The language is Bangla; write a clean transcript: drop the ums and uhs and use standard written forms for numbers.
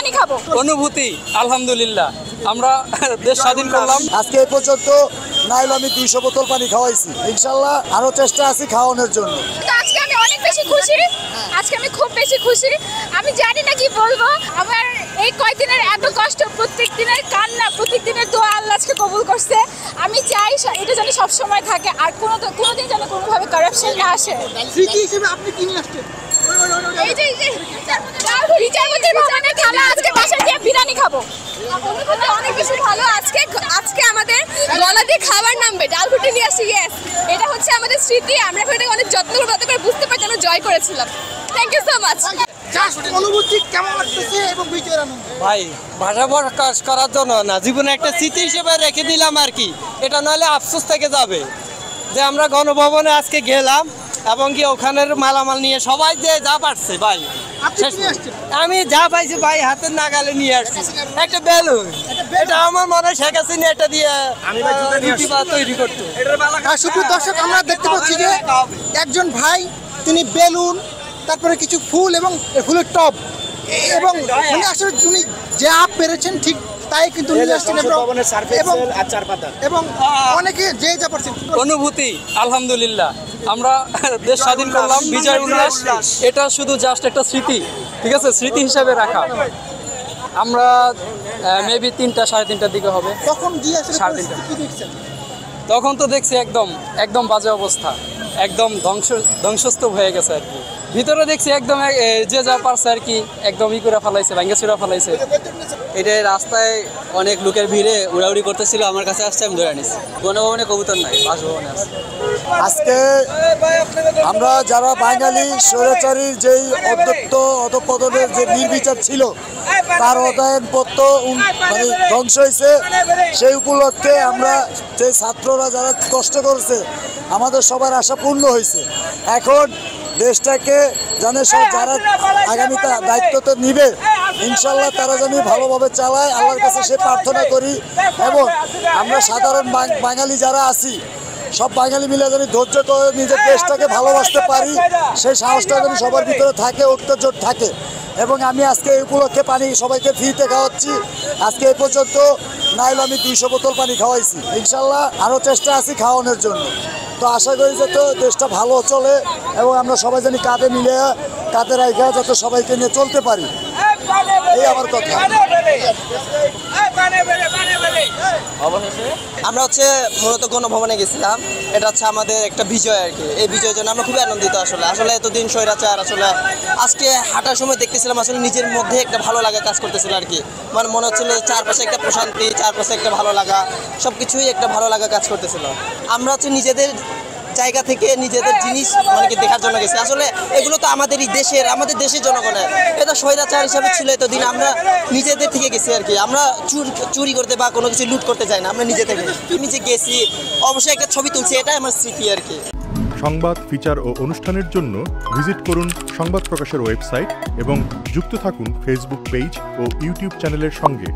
বিরিয়ানি খাবো। অনুভূতি আলহামদুলিল্লাহ, আমরা দেশ স্বাধীন করলাম। আজকে এই পর্যন্ত নাইলে আমি 200 বোতল পানি খাওয়াইছি, ইনশাল্লাহ আরো চেষ্টা আছে খাওয়ানোর জন্য। আজকে আমি অনেক বেশি খুশি, আজকে আমি খুব বেশি খুশি। আমি জানি না কি বলবো, আমার এই কয়দিনের এত কষ্ট, প্রত্যেক দিনের কান্না, প্রত্যেক দিনের দোয়া আল্লাহ আজকে কবুল করছে। আমি চাই এটা যেন সবসময় থাকে, আর কোনোদিন যেন কোনোভাবে কারাপশন না আসে। স্মৃতি হিসেবে আপনি কি নিয়ে আসছেন? এই যে বিচারপতি ভবনে খালা, আজকে বাসায় গিয়ে বিরিয়ানি খাবো। অনুভূতি অনেক বেশি ভালো। আজকে আমাদের গলা দিয়ে খাবার নামবে, ডালঘুটি নিয়ে আসি। ইয়েস, এটা হচ্ছে আমাদের স্মৃতি। আমরা এটাকে অনেক যত্ন করে বুঝতে পারছি আমরা জয় করেছিলাম। Thank you so much. অনুভূতি কেমন লাগতেছে এবং বিজয়ের আনন্দ? ভাই, ভাষা প্রকাশ করার জন্য না, জীবনে একটা স্মৃতি হিসেবে রেখে দিলাম আর কি। এটা নইলে আফসোস থেকে যাবে যে আমরা গণভবনে আজকে গেলাম এবং কি ওখানের মালামাল নিয়ে সবাই যে যা পারছে ভাই, আমি যা পাইছি ভাই হাতের নাগালে নিয়ে আসছি। একটা বেলুন, এটা আমার মনে হয় শেখ হাসিনা এটা দিয়ে তৈরি করতো। সুপ্রিয় দর্শক, আমরা দেখতে পাচ্ছি যে একজন ভাই তিনি বেলুন, তারপরে কিছু ফুল এবং ফুলের টব এবং মানে আসলে উনি যা পেরেছেন ঠিক তাই কিন্তু নিয়ে আসছেন এবং অনেকে যে যা পারছেন। অনুভূতি আলহামদুলিল্লাহ, আমরা দেশ স্বাধীন করলাম। বিজয় উল্লাস এটা শুধু জাস্ট একটা স্মৃতি, ঠিক আছে, স্মৃতি হিসাবে রাখা। আমরা মেবি 3টা 3:30টার দিকে হবে। তখন গিয়ে আসলে 3:30 কি দেখছেন? তখন তো দেখছি একদম বাজে অবস্থা, একদম ধ্বংসস্তূপ হয়ে গেছে আর কি। ভিতরে দেখছি একদম যে যা পারছে আর কি, একদম করে ফেলাইছে, ভাঙ্গে চুরা ফেলাইছে। এটা রাস্তায় অনেক লোকের ভিড়ে উড়াউড়ি করতেছিল, আমার কাছে আসছে, আমি ধরে আনিস। গণভবনে কবুতর নাই, বাসভবনে আছে। আজকে আমরা যারা বাঙালি স্বৈরাচারীর যেই অধঃপতনের যে নির্বিচার ছিল তার অধ্যয়নপত্র মানে ধ্বংস হয়েছে, সেই উপলক্ষে আমরা যে ছাত্ররা যারা কষ্ট করছে আমাদের সবার আশা পূর্ণ হয়েছে। এখন দেশটাকে জানে সব যারা আগামীতে দায়িত্বতে নিবে, ইনশাল্লাহ তারা যেন ভালোভাবে চালায়, আল্লাহর কাছে সে প্রার্থনা করি। এবং আমরা সাধারণ বাঙালি যারা আছি সব বাঙালি মিলে যেন ধৈর্য করে নিজের দেশটাকে ভালোবাসতে পারি, সেই সাহসটা যেন সবার ভিতরে থাকে, ঐক্যজোট থাকে। এবং আমি আজকে এই উপলক্ষে পানি সবাইকে ফ্রিতে খাওয়াচ্ছি। আজকে এই পর্যন্ত নাইলে আমি 200 বোতল পানি খাওয়াইছি, ইনশাল্লাহ আরও চেষ্টা আছি খাওয়ানোর জন্য। তো আশা করি যাতে দেশটা ভালো চলে এবং আমরা সবাই জানি কাঁধে মিলে কাঁধে রাখা যাতে সবাইকে নিয়ে চলতে পারি, এই আমার কথা। অবশেষে আমরা মূলত গণভবনে গেছিলাম, এটা হচ্ছে আমাদের একটা বিজয় আর কি। এই বিজয়ের জন্য আমরা খুবই আনন্দিত। আসলে এতদিন স্বৈরাচার আসলে আজকে হাঁটার সময় দেখতেছিলাম আসলে নিজের মধ্যে একটা ভালো লাগা কাজ করতেছিল আর কি। মানে মনে হচ্ছিল চারপাশে একটা প্রশান্তি, চারপাশে একটা ভালো লাগা, সব কিছুই একটা ভালো লাগা কাজ করতেছিল। আমরা নিজেদের জায়গা থেকে নিজেদের জিনিস মানে কি দেখার জন্য গেছি। আসলে এগুলো তো আমাদের দেশের জনগণের, এটা স্বৈরাচার হিসাবে ছিল এতদিন। আমরা নিজেদের থেকে গেছি আর কি। আমরা চুরি করতে বা কোনো কিছু লুট করতে চাই না, আমরা নিজে থেকে নিজে গেছি, অবশ্যই একটা ছবি তুলছি, এটাই আমার স্মৃতি আর কি। সংবাদ, ফিচার ও অনুষ্ঠানের জন্য ভিজিট করুন সংবাদ প্রকাশের ওয়েবসাইট এবং যুক্ত থাকুন ফেসবুক পেজ ও ইউটিউব চ্যানেলের সঙ্গে।